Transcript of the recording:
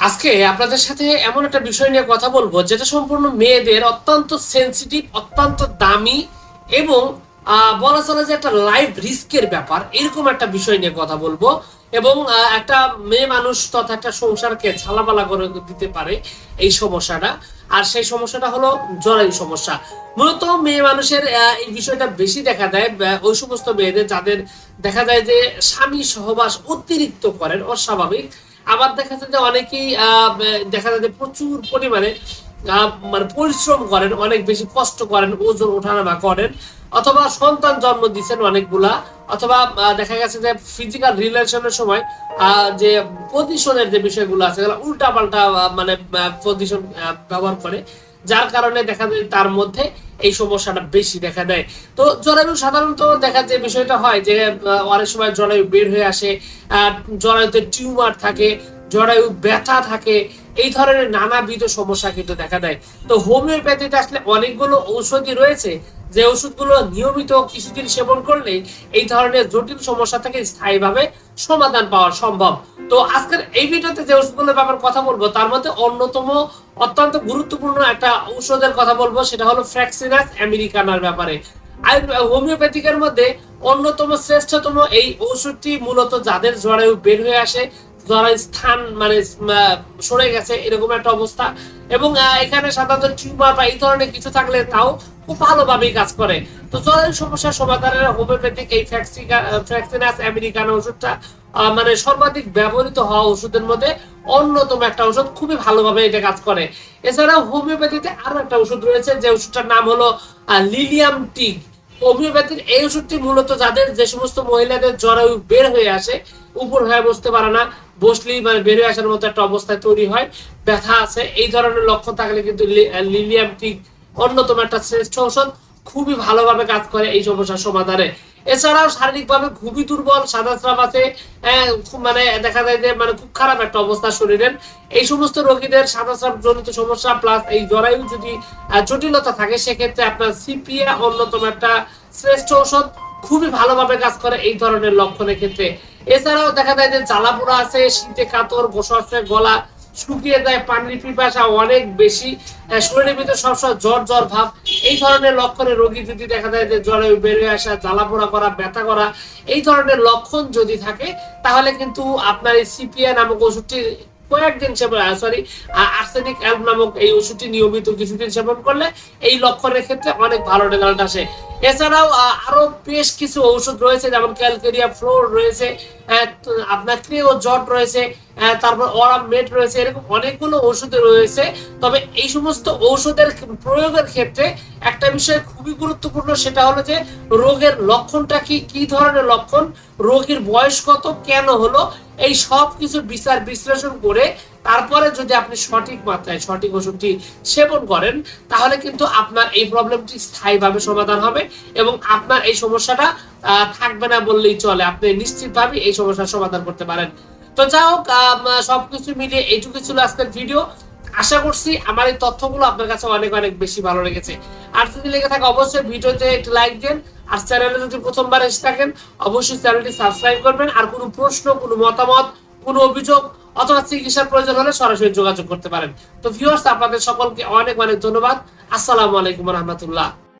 আজকে আপনাদের সাথে এমন একটা বিষয় নিয়ে কথা বলবো যেটা সম্পূর্ণ মেয়েদের অত্যন্ত সেনসিটিভ, অত্যন্ত দামি এবং বলা চলে যে একটা লাইফ রিস্কের ব্যাপার, এরকম একটা বিষয় নিয়ে কথা বলবো। এবং একটা মেয়ে মানুষ তথা একটা সংসারকে ছালাপালা করে দিতে পারে এই সমস্যাটা। আর সেই সমস্যাটা হলো জরায়ু সমস্যা। মূলত মেয়ে মানুষের এই বিষয়টা বেশি দেখা দেয় ওই সমস্ত মেয়েদের যাদের দেখা যায় যে স্বামী সহবাস অতিরিক্ত করেন, অস্বাভাবিক। আবার দেখা যায় যে অনেকেই দেখা যায় যে প্রচুর পরিমাণে মানে পরিশ্রম করেন, অনেক বেশি কষ্ট করেন, ওজন ওঠানামা করেন, অথবা সন্তান জন্ম দিচ্ছেন অনেকগুলা, অথবা দেখা গেছে যে ফিজিক্যাল রিলেশনের সময় যে পজিশনের যে বিষয়গুলো আছে উল্টা পাল্টা মানে পজিশন ব্যবহার করে, যার কারণে দেখা যায় তার মধ্যে এই সমস্যাটা বেশি দেখা দেয়। তো জরায়ু সাধারণত দেখা যে বিষয়টা হয় যে অনেক সময় জরায়ু বের হয়ে আসে, জরায়ুতে টিউমার থাকে, জরায়ু ব্যথা থাকে, এই ধরনের নানাবিধ সমস্যা কিন্তু দেখা দেয়। তো হোমিওপ্যাথিতে আসলে অনেকগুলো ঔষধই রয়েছে, যে ওষুধগুলো নিয়মিত কিছুদিন সেবন করলে এই ধরনের জটিল সমস্যা থেকে স্থায়ীভাবে সমাধান পাওয়া সম্ভব। তো আজকের এই ভিডিওতে যে ওষুধগুলোর ব্যাপারে কথা বলবো তার মধ্যে অন্যতম অত্যন্ত গুরুত্বপূর্ণ একটা ঔষধের কথা বলবো, সেটা হলো ফ্র্যাক্সিনাস আমেরিকানার ব্যাপারে। হোমিওপ্যাথিকের মধ্যে অন্যতম শ্রেষ্ঠতম এই ঔষধটি মূলত যাদের জরায়ু বের হয়ে আসে, জরায়ু স্থান মানে সরে গেছে এরকম একটা অবস্থা, এবং এখানে সাধারণত টিউমার বা এই ধরনের কিছু থাকলে তাও খুব ভালোভাবেই কাজ করে। তো জরায়ু সমস্যার সমাধানের হোমিওপ্যাথিক এই ফ্র্যাক্সিনাস আমেরিকানা ওষুধটা মানে সর্বাধিক ব্যবহৃত হওয়া ওষুধের মধ্যে অন্যতম একটা ওষুধ, খুবই ভালোভাবে এটা কাজ করে। এছাড়াও হোমিওপ্যাথিতে আরো একটা ওষুধ রয়েছে যে ওষুধটার নাম হলো লিলিয়াম টিগ। হোমিওপ্যাথির এই ওষুধটি মূলত যাদের যে সমস্ত মহিলাদের জরায়ু বের হয়ে আসে, উপর হয়ে বসতে পারে না, বসলেই মানে বের হয়ে আসার মতো একটা অবস্থায় তৈরি হয়, ব্যথা আছে, এই ধরনের লক্ষণ থাকলে কিন্তু লিলিয়াম টিগ অন্যতম একটা শ্রেষ্ঠ ঔষধ, খুবই ভালোভাবে কাজ করে এই সমস্যার সমাধানে। এছাড়াও শারীরিকভাবে খুবই দুর্বল, সাদা স্রাব আছে, মানে দেখা যায় যে মানে খুব খারাপ একটা অবস্থা শরীরের, এই সমস্ত রোগীদের সাদা স্রাব জনিত সমস্যা প্লাস এই জরায়ু যদি জটিলতা থাকে, সেক্ষেত্রে আপনার সিপিএ অন্যতম একটা শ্রেষ্ঠ ঔষধ, খুবই ভালোভাবে কাজ করে এই ধরনের লক্ষণের ক্ষেত্রে। এছাড়াও দেখা যায় যে জ্বালাপোড়া আছে, শীতে কাতর, বসে গলা শুকিয়ে যায়, পানির পিপাসা অনেক বেশি, শরীরের ভিতরে সবসময় জ্বর জ্বর ভাব, এই ধরনের লক্ষণের রোগী যদি দেখা যায় যে জরায়ু বেড়ে আসা, জ্বালাপোড়া করা, ব্যথা করা, এই ধরনের লক্ষণ যদি থাকে, তাহলে কিন্তু আপনার এই সিপিএ নামক ওষুধটি কয়েকদিন সেবন আর্সেনিক অ্যালব নামক এই ওষুধটি নিয়মিত কিছুদিন সেবন করলে এই লক্ষণের ক্ষেত্রে অনেক ভালো রেজাল্ট আসে। এছাড়াও আরো বেশ কিছু ঔষধ রয়েছে, যেমন ক্যালকেরিয়া ফ্লোর রয়েছে, আপনার ক্রিও জট রয়েছে, তারপর অরাম মেট রয়েছে, এরকম অনেকগুলো ওষুধ রয়েছে। তবে এই সমস্ত ঔষধের প্রয়োগের ক্ষেত্রে একটা বিষয় খুবই গুরুত্বপূর্ণ, সেটা হলো যে রোগের লক্ষণটা কি, কি ধরনের লক্ষণ, রোগীর বয়স কত, কেন হলো, এই সব কিছু বিচার বিশ্লেষণ করে তারপরে যদি আপনি সঠিক মাত্রায় সঠিক ওষুধটি সেবন করেন, তাহলে কিন্তু আপনার এই প্রবলেমটি স্থায়ীভাবে সমাধান হবে এবং আপনার এই সমস্যাটা থাকবে না বললেই চলে। আপনি নিশ্চিতভাবে এই সমস্যার সমাধান করতে পারেন। তো যাই হোক, সবকিছু মিলিয়ে এইটুকু ছিল আজকের ভিডিও। আশা করছি আমার এই তথ্যগুলো আপনার কাছে অনেক অনেক বেশি ভালো লেগেছে। আর যদি লেগে থাকে অবশ্যই ভিডিওতে একটু লাইক দেন, আর চ্যানেলে যদি প্রথমবার এসে থাকেন অবশ্যই চ্যানেলটি সাবস্ক্রাইব করবেন। আর কোনো প্রশ্ন, কোনো মতামত, কোনো অভিযোগ অথবা চিকিৎসার প্রয়োজন হলে সরাসরি যোগাযোগ করতে পারেন। তো ভিউয়ার্স, আপনাদের সকলকে অনেক অনেক ধন্যবাদ। আসসালামু আলাইকুম রহমতুল্লাহ।